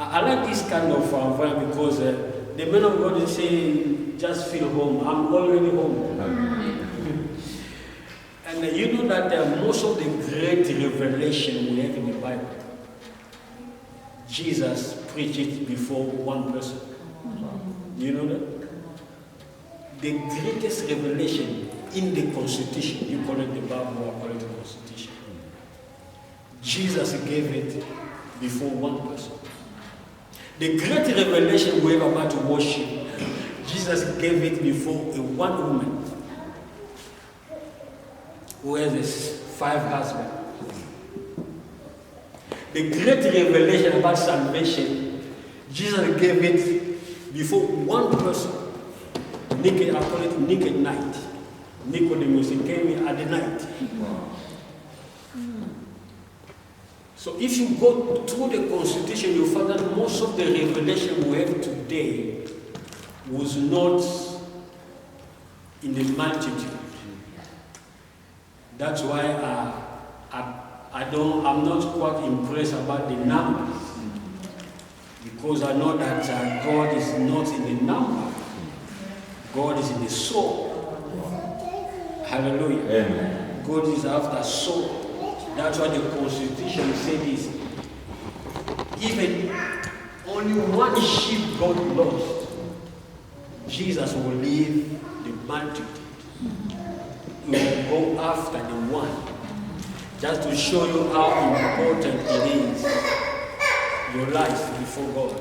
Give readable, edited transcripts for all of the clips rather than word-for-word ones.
I like this kind of environment because the man of God is saying, just feel home. I'm already home. And you know that most of the great revelation we have in the Bible, Jesus preached it before one person. You know that? The greatest revelation in the Constitution, you call it the Bible or call it the Constitution, Jesus gave it before one person. The great revelation we have about worship, Jesus gave it before a one woman who has 5 husbands. The great revelation about salvation, Jesus gave it before one person. Naked, I call it naked night. Nicodemus came at the night. So if you go through the Constitution, you find that most of the revelation we have today was not in the multitude. That's why I'm not quite impressed about the numbers, because I know that God is not in the number. God is in the soul. Hallelujah. Amen. God is after soul. That's why the Constitution said this. Even only one sheep got lost, Jesus will leave the multitude. He will go after the one. Just to show you how important it is, your life before God.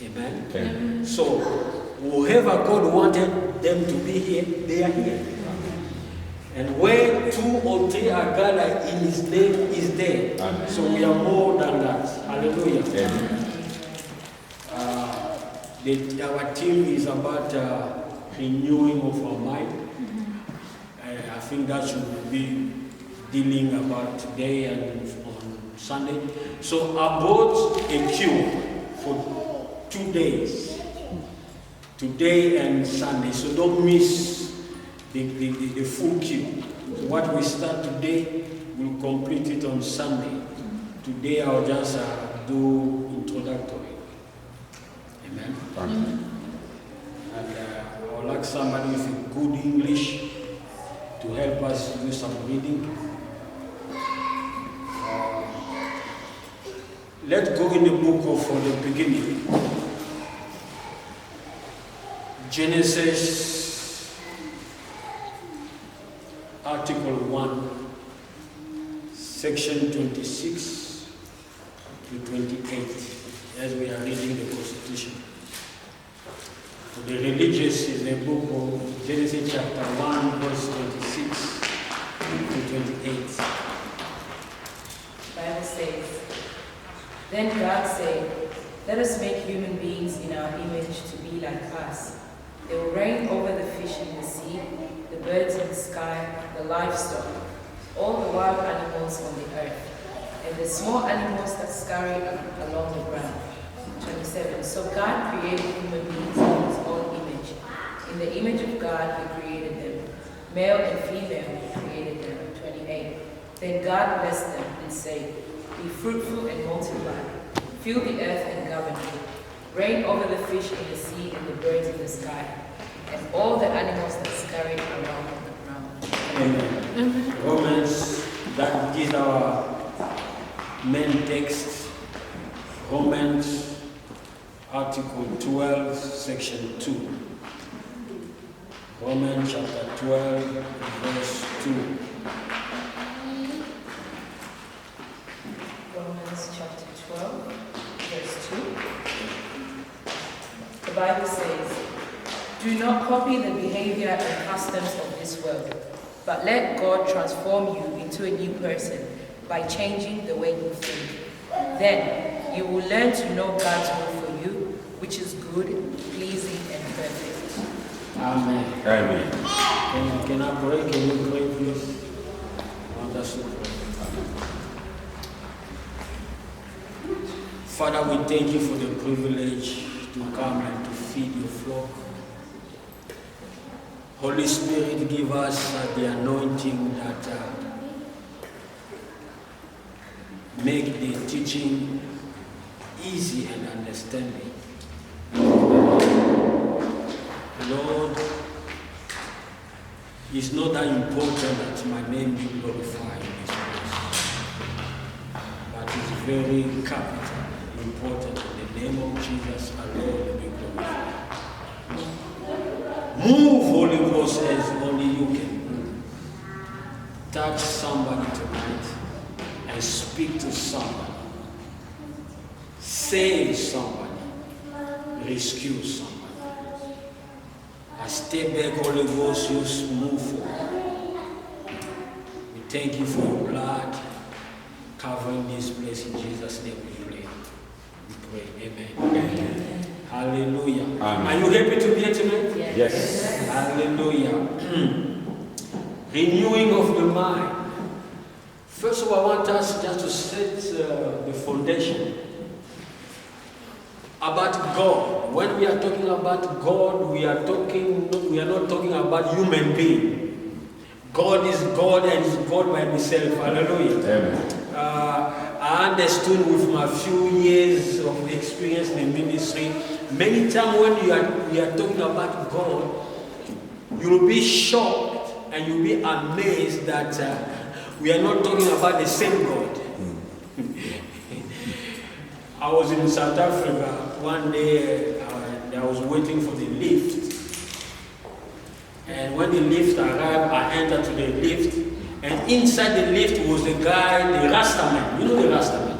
Amen? Amen. So, whoever God wanted them to be here, they are here. And where 2 or 3 are gathered in His name is there. Amen. So we are more than that. Hallelujah. Our team is about renewing of our mind. I think that should be dealing about today and on Sunday. So I bought a queue for 2 days. Today and Sunday. So don't miss the full queue. So what we start today, we'll complete it on Sunday. Today I'll just do introductory. Amen. And I would like somebody with good English to help us do some reading. Let's go in the book of from the beginning. Genesis Article 1, Section 26 to 28, as we are reading the Constitution. For the religious is the book of Genesis chapter 1, verse 26 to 28. The Bible says, "Then God said, let us make human beings in our image to be like us. They will reign over the fish in the sea, the birds in the sky, the livestock, all the wild animals on the earth, and the small animals that scurry along the ground." 27. So God created human beings in His own image. In the image of God He created them. Male and female He created them. 28. Then God blessed them and said, "Be fruitful and multiply. Fill the earth and govern it. Reign over the fish in the sea and the birds in the sky, and all the animals that scurry around on the ground." Amen. Romans, that is our main text. Romans, Article 12, Section 2. Romans chapter 12, verse 2. Romans chapter 12, verse 2. The Bible says, "Do not copy the behavior and customs of this world, but let God transform you into a new person by changing the way you think. Then you will learn to know God's will for you, which is good, pleasing, and perfect." Amen. Amen. Can I pray? Can you pray, please? Wonderful prayer. Father, we thank you for the privilege to come and to feed your flock. Holy Spirit, give us the anointing that make the teaching easy and understanding. Lord, it's not that important that my name be glorified in this place, but it's very capital, important in the name of Jesus alone be glorified. Move, Holy Ghost, as only you can. Touch somebody tonight and speak to somebody. Save somebody. Rescue somebody. I stay back, Holy Ghost, you move forward. We thank you for your blood covering this place. In Jesus' name we pray. We pray. Amen. Amen. Hallelujah. Amen. Are you happy to be here tonight? Yes. Hallelujah. Renewing of the mind. First of all, I want us just to set the foundation about God. When we are talking about God, we are not talking about human being. God is God and is God by himself. Hallelujah. Amen. I understood with my few years of experience in the ministry, many times when we are talking about God, you will be shocked and you'll be amazed that we are not talking about the same God. I was in South Africa one day. I was waiting for the lift, and when the lift arrived, I entered to the lift, and inside the lift was the guy, the Rastaman. You know the Rastaman,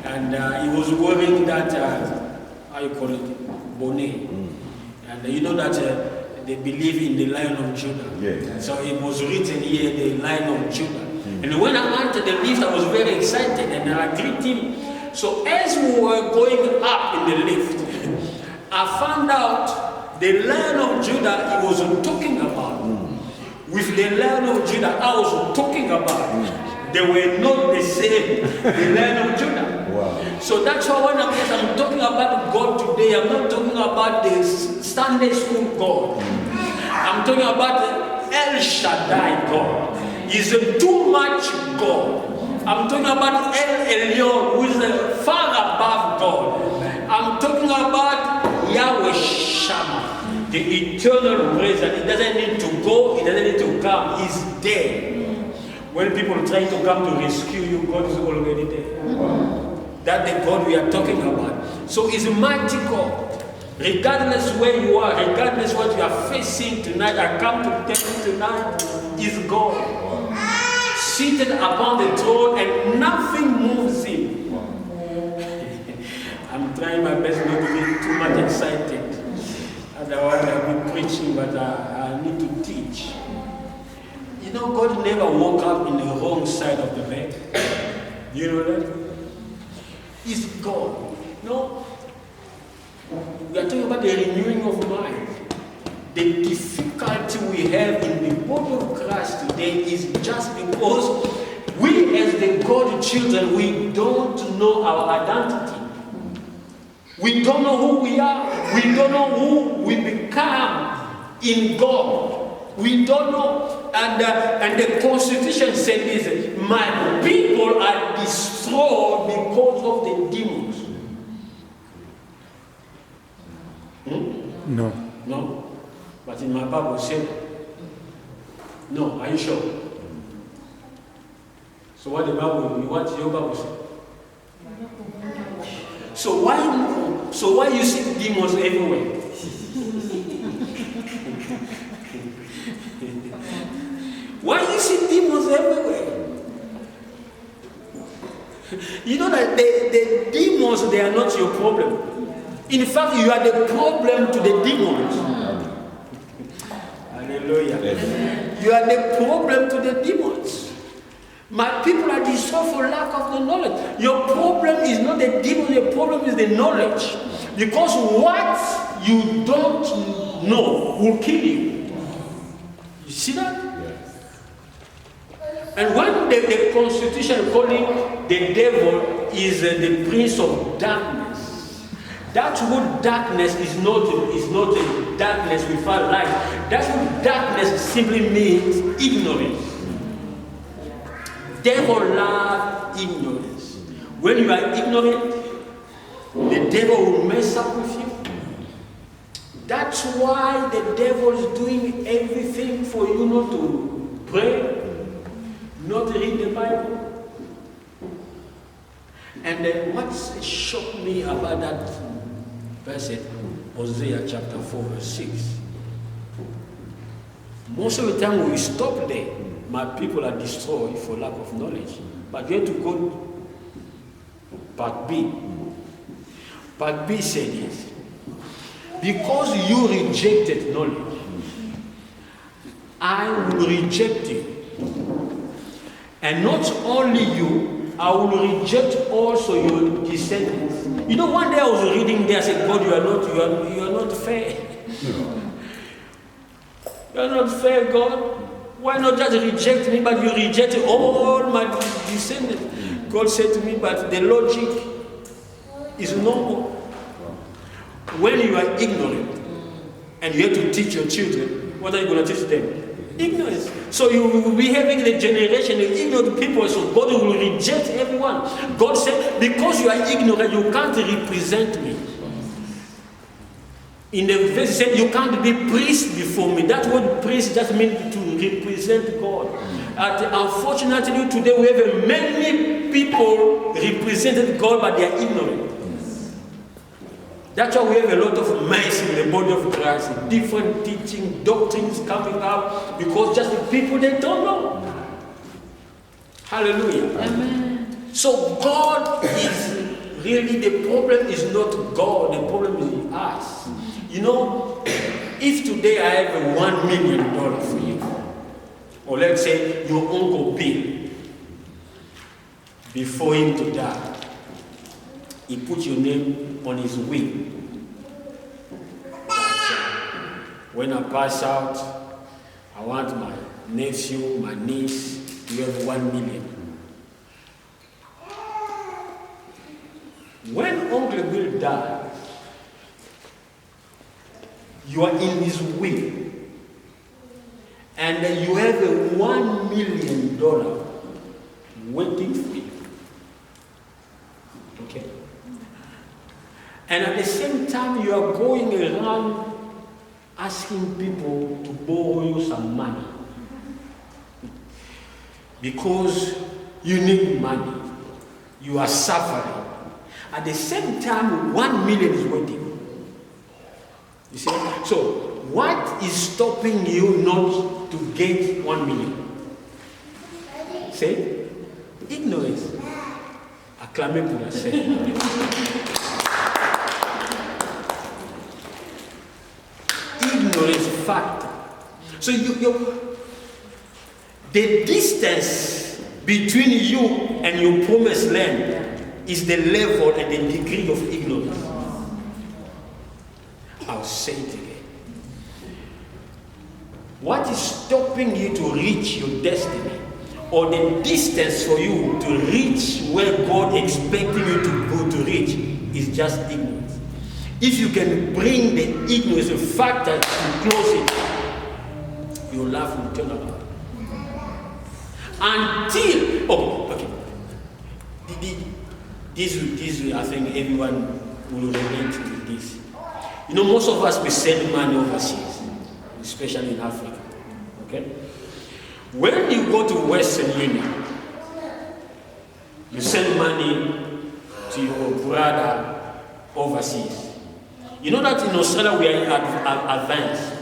and he was wearing that how you call it, bonnet, and you know that they believe in the Lion of Judah. Yeah. So it was written here, the Lion of Judah. And when I entered the lift, I was very excited, and I greeted him. So as we were going up in the lift, I found out the Lion of Judah he was talking about. With the Lion of Judah I was talking about, they were not the same, the Lion of Judah. Wow. So that's why when I'm talking about God today, I'm not talking about the Sunday school God. I'm talking about the El Shaddai God. He's a too much God. I'm talking about El Elyon, who is far above God. I'm talking about Yahweh Shammah, the eternal presence. He doesn't need to go, he doesn't need to come, he's there. When people try to come to rescue you, God is already there. That's the God we are talking about. So he's a mighty God. Regardless where you are, regardless what you are facing tonight, I come to tell you tonight, is God. Seated upon the throne and nothing moves him. I'm trying my best not to be too much excited. Otherwise I'll be preaching, but I need to teach. You know, God never woke up in the wrong side of the bed. You know that? He's God. No? We are talking about the renewing of mind. The difficulty we have in the body of Christ today is just because we as the God children, we don't know our identity. We don't know who we are. We don't know who we become in God. We don't know. And the Constitution said this, my people are destroyed because of the demons. No. No? But in my Bible, it said, no, are you sure? So what your Bible say? So why you see demons everywhere? Why you see demons everywhere? You know that the demons, they are not your problem. In fact, you are the problem to the demons. Hallelujah. Amen. You are the problem to the demons. My people are destroyed for lack of the knowledge. Your problem is not the demon, your problem is the knowledge. Because what you don't know will kill you. You see that? Yes. And when the Constitution calling the devil is the prince of darkness, that word darkness is not a darkness without light. That word darkness simply means ignorance. Devil loves ignorance. When you are ignorant, devil will mess up with you. That's why the devil is doing everything for you not to pray, not to read the Bible. And then what shocked me about that verse, Hosea chapter 4, verse 6. Most of the time we stop there. My people are destroyed for lack of knowledge. But you have to go part B. Part B said this. Because you rejected knowledge, I will reject you. And not only you, I will reject also your descendants. You know, one day I was reading there, I said, God, you are not fair. You are not fair, God. Why not just reject me, but you reject all my descendants? God said to me, but the logic is normal. When you are ignorant and you have to teach your children, what are you going to teach them? Ignorance. So you will be having the generation of ignorant people, so God will reject everyone. God said, because you are ignorant, you can't represent me. In the verse, he said, you can't be priest before me. That word priest just means to represent God. And unfortunately, today we have many people represented God, but they are ignorant. That's why we have a lot of mess in the body of Christ, different teaching, doctrines coming up, because just the people, they don't know. Hallelujah. Amen. So God is really, the problem is not God, the problem is us. You know, if today I have $1 million for you, or let's say your Uncle Bill, before him to die, he put your name on his will. When I pass out, I want my nephew, my niece to have $1 million. When Uncle Bill died, you are in his will, and you have a $1 million waiting for you. Okay? And at the same time, you are going around asking people to borrow you some money because you need money. You are suffering. At the same time, 1 million is waiting. You see? So, what is stopping you not to get 1 million? Say, ignorance. Acclamez pour la scène. Ignorance factor. So the distance between you and your promised land is the level and the degree of ignorance. I'll say it again. What is stopping you to reach your destiny, or the distance for you to reach where God expecting you to go to reach, is just ignorance. If you can bring the ignorance factor to close it, your life will turn around. Until, this I think everyone will relate to this. You know, most of us, we send money overseas, especially in Africa. Okay? When you go to Western Union, you send money to your brother overseas. You know that in Australia we are advanced.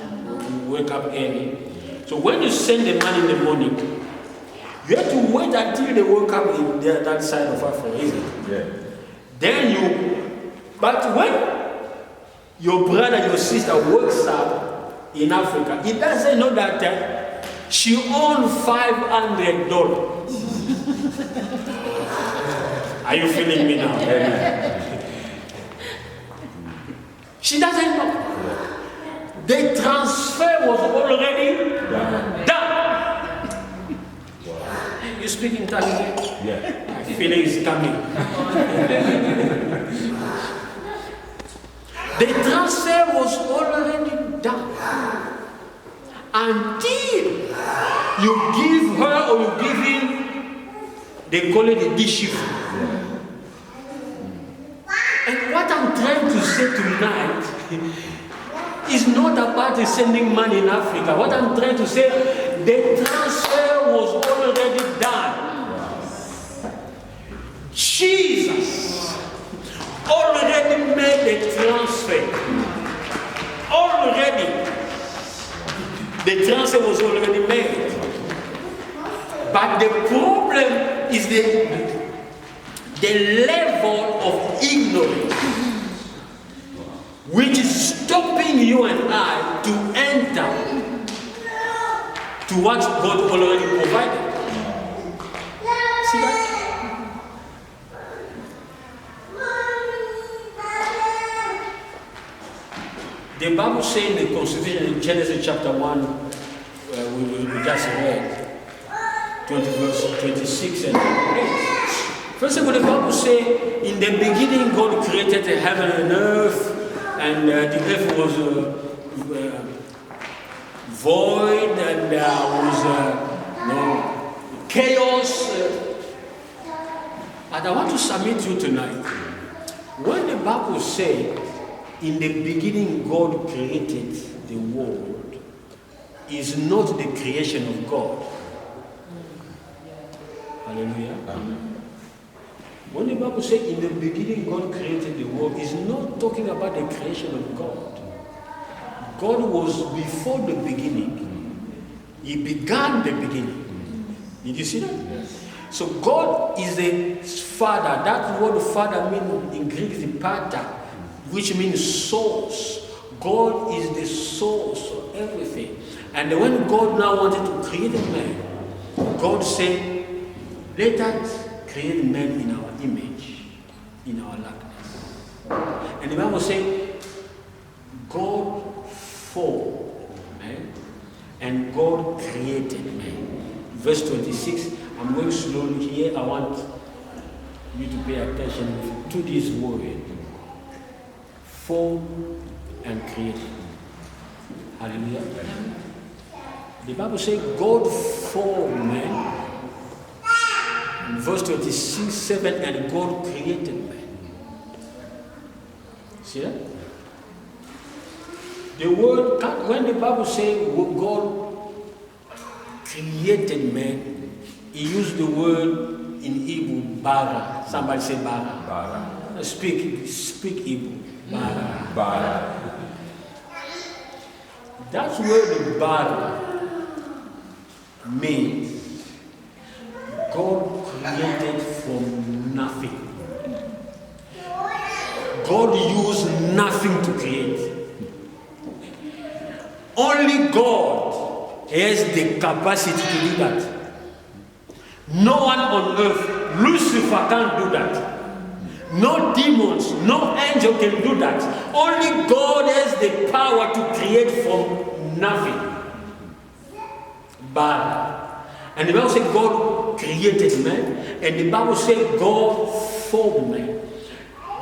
We wake up early. So when you send the money in the morning, you have to wait until they wake up in that side of Africa, isn't it? Yeah. But when your brother, your sister wakes up in Africa, he doesn't know that she owns $500. Are you feeling me now? She doesn't know. The transfer was already done. You speak in Italian? Yeah. I feel it's coming. The transfer was already done. Until you give her or you give him, they call it a dish. And what I'm trying to say tonight is not about sending money in Africa. What I'm trying to say, the transfer was already done. Jesus already made the transfer. Already. The transfer was already made. But the problem is the level of ignorance which is stopping you and I to enter to what God already provided. See that? The Bible says in the Constitution in Genesis chapter 1, we just read, 20 verse 26 and 28. First of all, the Bible says, in the beginning God created the heaven and earth, and the earth was void, and there was chaos. But I want to submit to you tonight. When the Bible says, in the beginning God created the world, is not the creation of God. Hallelujah. Amen. When the Bible says in the beginning God created the world, is not talking about the creation of God. God was before the beginning. He began the beginning. Did you see that? Yes. So God is the Father. That word Father means in Greek is pater, which means source. God is the source of everything. And when God now wanted to create a man, God said, let us create man in our image, in our likeness. And the Bible says, God formed man, and God created man. Verse 26, I'm going slowly here. I want you to pay attention to this word. Formed and created. Hallelujah. The Bible says God formed man. In verse 26, 7, and God created man. See that? The word, when the Bible says God created man, he used the word in Hebrew, bara. Somebody say bara. Bara. Speak Hebrew. Bara. Bara. That word bara means God created from nothing. God used nothing to create. Only God has the capacity to do that. No one on earth, Lucifer can't do that. No demons, no angel can do that. Only God has the power to create from nothing. But, and the Bible says God created man, and the Bible says God formed man.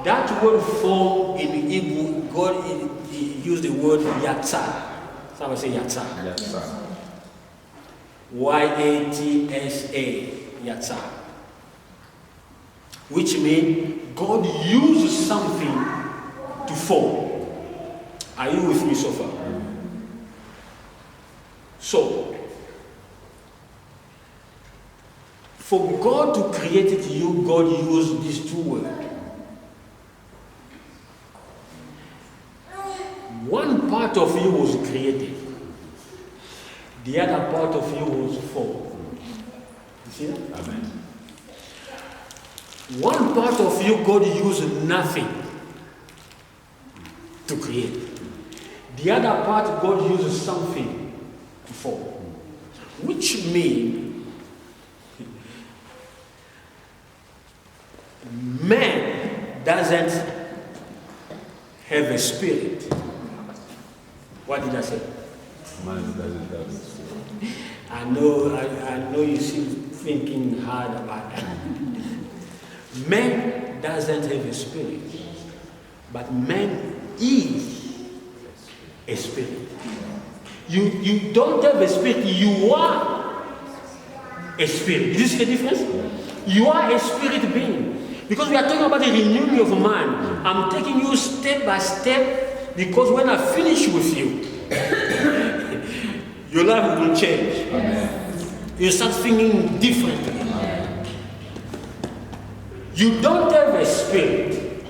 That word form in Hebrew, God he used the word yatzah. Somebody say yatzah. Yatzah. Y-A-T-S-A. Yatzah. Which means God uses something to form. Are you with me so far? So, for God to create you, God used these two words. One part of you was created. The other part of you was formed. You see that? Amen. One part of you, God used nothing to create. The other part, God uses something to form. Which means man doesn't have a spirit. What did I say? Man doesn't have a spirit. I know you seem thinking hard about that. Man doesn't have a spirit, but man is a spirit. You don't have a spirit, you are a spirit. Did you see the difference? You are a spirit being. Because we are talking about the renewing of mind. I'm taking you step by step, because when I finish with you, your life will change. You start thinking differently. You don't have a spirit.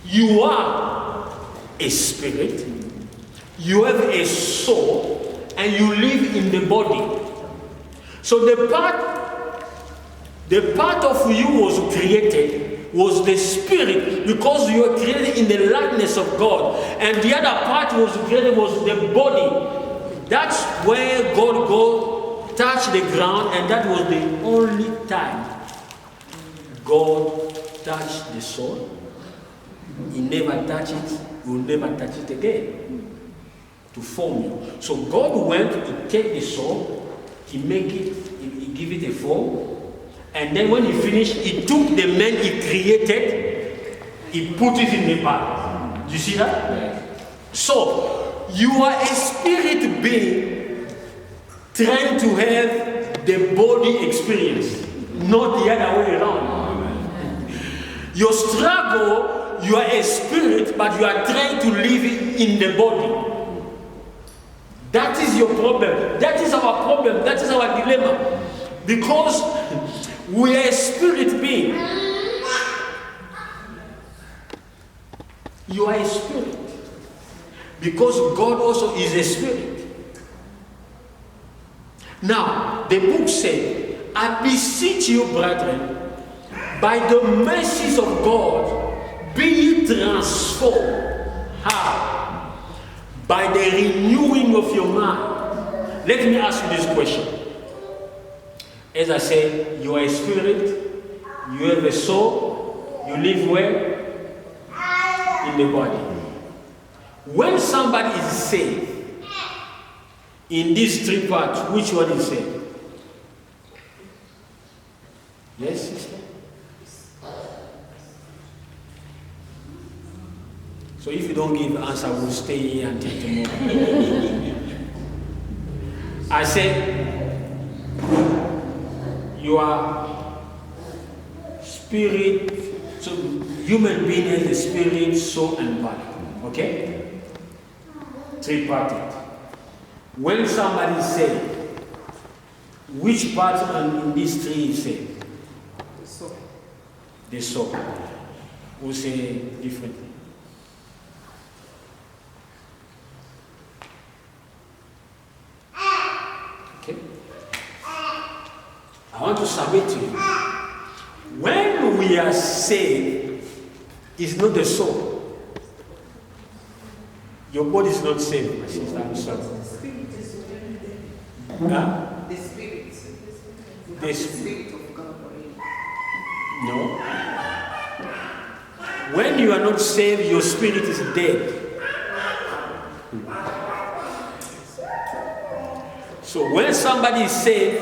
You are a spirit. You have a soul, and you live in the body. So the part of you was created was the spirit, because you were created in the likeness of God, and the other part was created was the body. That's where God touched the ground, and that was the only time God touched the soul. He never touched it. He will never touch it again to form you. So God went to take the soul, He give it a form, and then when He finished, He took the man He created, He put it in the body. Do you see that? Yes. So you are a spirit being trying to have the body experience, not the other way around. Your struggle, you are a spirit, but you are trying to live in the body. That is your problem. That is our problem. That is our dilemma. Because we are a spirit being. You are a spirit. Because God also is a spirit. Now, the book said, I beseech you, brethren, by the mercies of God, be ye transformed. How? By the renewing of your mind. Let me ask you this question. As I said, you are a spirit, you have a soul, you live where? In the body. When somebody is saved, in these three parts, which one is saved? Yes, sister? So if you don't give an answer, we'll stay here until tomorrow. I said, you are spirit, so human being has a spirit, soul, and body. Okay? Three-parted. When somebody is saved, which part in these three is saved? The soul. The soul. We'll say differently. Okay? I want to submit to you. When we are saved, it's not the soul. Your body is not saved, my sister. I'm sorry. Huh? The spirit. The spirit of God. No. When you are not saved, your spirit is dead. So when somebody is saved,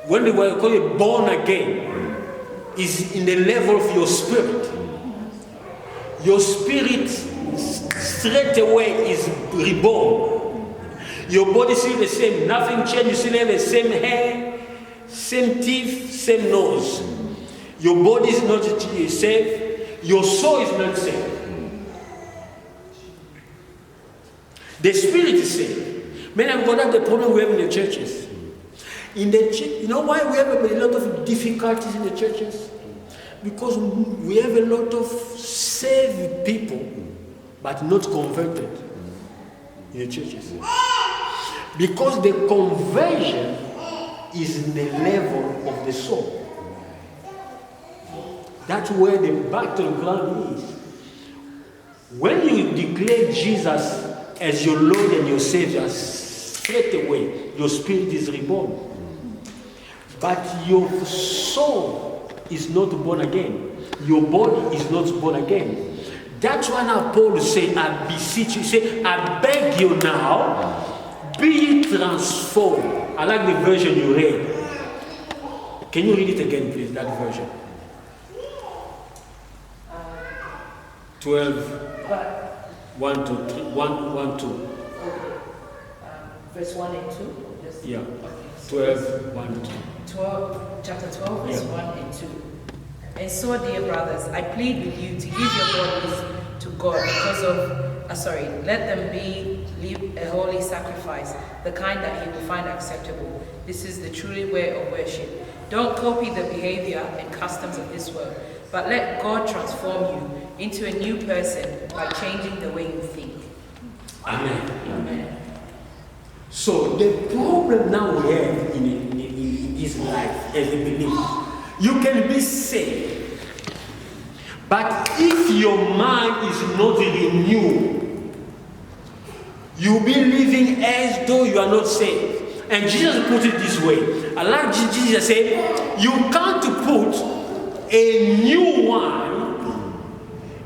when they were call it born again, is in the level of your spirit. Your spirit straight away is reborn. Your body is still the same, nothing changed. You still have the same hair, same teeth, same nose. Your body is not saved. Your soul is not saved. The spirit is saved. Many of that's the problem we have in the churches. In the you know why we have a lot of difficulties in the churches? Because we have a lot of saved people, but not converted in the churches. Because the conversion is in the level of the soul. That's where the battleground is. When you declare Jesus as your Lord and your Savior, straight away your spirit is reborn. But your soul is not born again. Your body is not born again. That's why now Paul said, I beseech you, say, I beg you now, be ye transformed. I like the version you read. Can you read it again, please, that version? 12, 1 to 3, 1, 2. Verse 1 and 2? Yeah. Okay. 12, 1 to 2. Chapter 12, verse 1 and 2. And so, dear brothers, I plead with you to give your bodies to God because of, let them be a holy sacrifice, the kind that He will find acceptable. This is the truly way of worship. Don't copy the behavior and customs of this world, but let God transform you into a new person by changing the way you think. Amen. Amen. So the problem now we have in this life as a believer, you can be saved, but if your mind is not renewed, you'll be living as though you are not saved. And Jesus put it this way. I like Jesus said, you can't put a new wine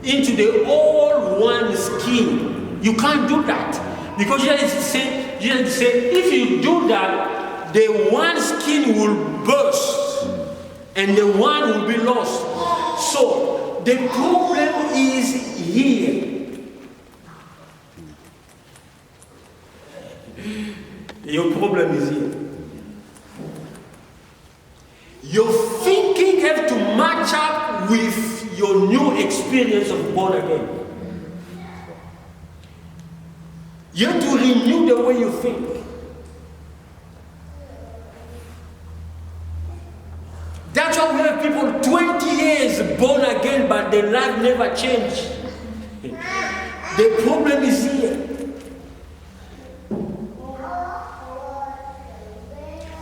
into the old wine skin. You can't do that. Because Jesus said, if you do that, the wine skin will burst and the wine will be lost. So the problem is here. Your problem is here. Your thinking has to match up with your new experience of born again. You have to renew the way you think. That's why we have people 20 years born again, but their life never changed. The problem is here.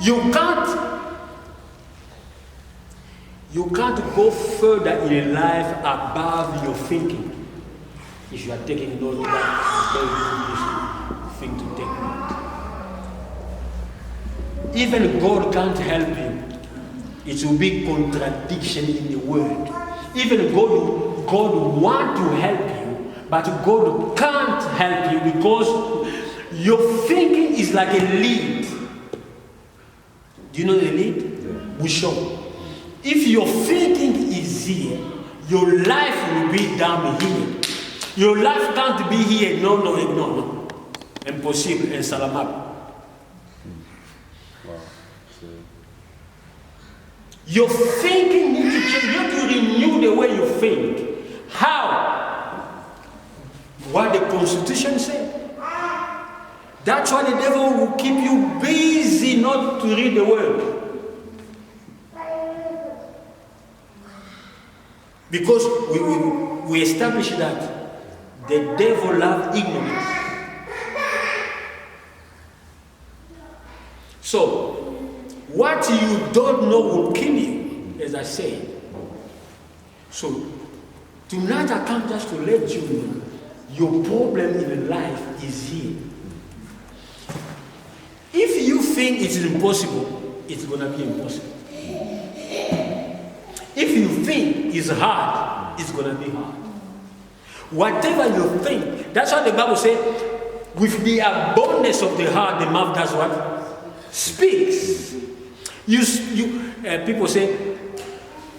You can't go further in life above your thinking if you are taking note of that very thing to take. Even God can't help you. It will be contradiction in the word. Even God wants to help you, but God can't help you because your thinking is like a lead. Do you know the lead? Yeah. We show. If your thinking is here, your life will be down here. Your life can't be here. No. Impossible. And SILOAM. Your thinking needs to change. You have to renew the way you think. How? What the Constitution said. That's why the devil will keep you busy not to read the word. Because we establish that the devil loves ignorance. So, what you don't know will kill you, as I said. So, tonight I come just to let you know your problem in life is here. If you think it's impossible, it's going to be impossible. If you think it's hard, it's going to be hard. Whatever you think, that's what the Bible says, with the abundance of the heart, the mouth does what? Speaks. People say,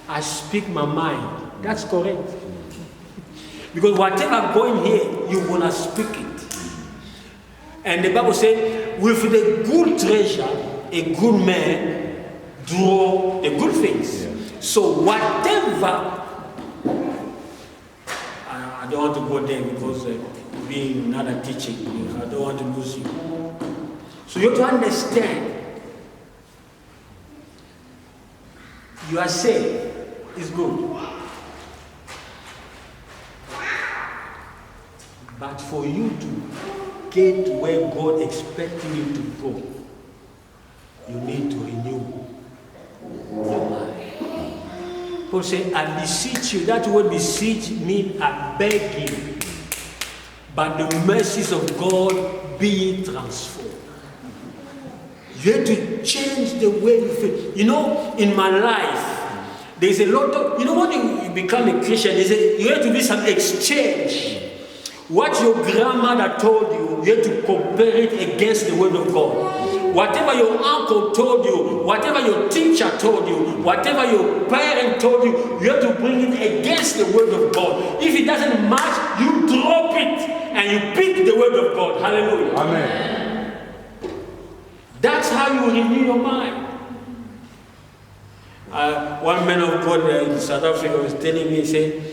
I speak my mind. That's correct. Because whatever going here, you're going to speak it. And the Bible says, with the good treasure, a good man draw the good things. Yeah. So whatever, I don't want to go there because being another teaching, I don't want to lose you. So you have to understand, you are saved, it's good. But for you to get where God expects you to go, you need to renew your mind. Paul said, I beseech you. That word beseech means I beg you. But the mercies of God be transformed. You have to change the way you feel. You know, in my life, there's a lot of, when you become a Christian, you have to be some exchange. What your grandmother told you, you have to compare it against the word of God. Whatever your uncle told you, whatever your teacher told you, whatever your parent told you, you have to bring it against the word of God. If it doesn't match, you drop it and you pick the word of God. Hallelujah. Amen. That's how you renew your mind. One man of God in South Africa was telling me, say,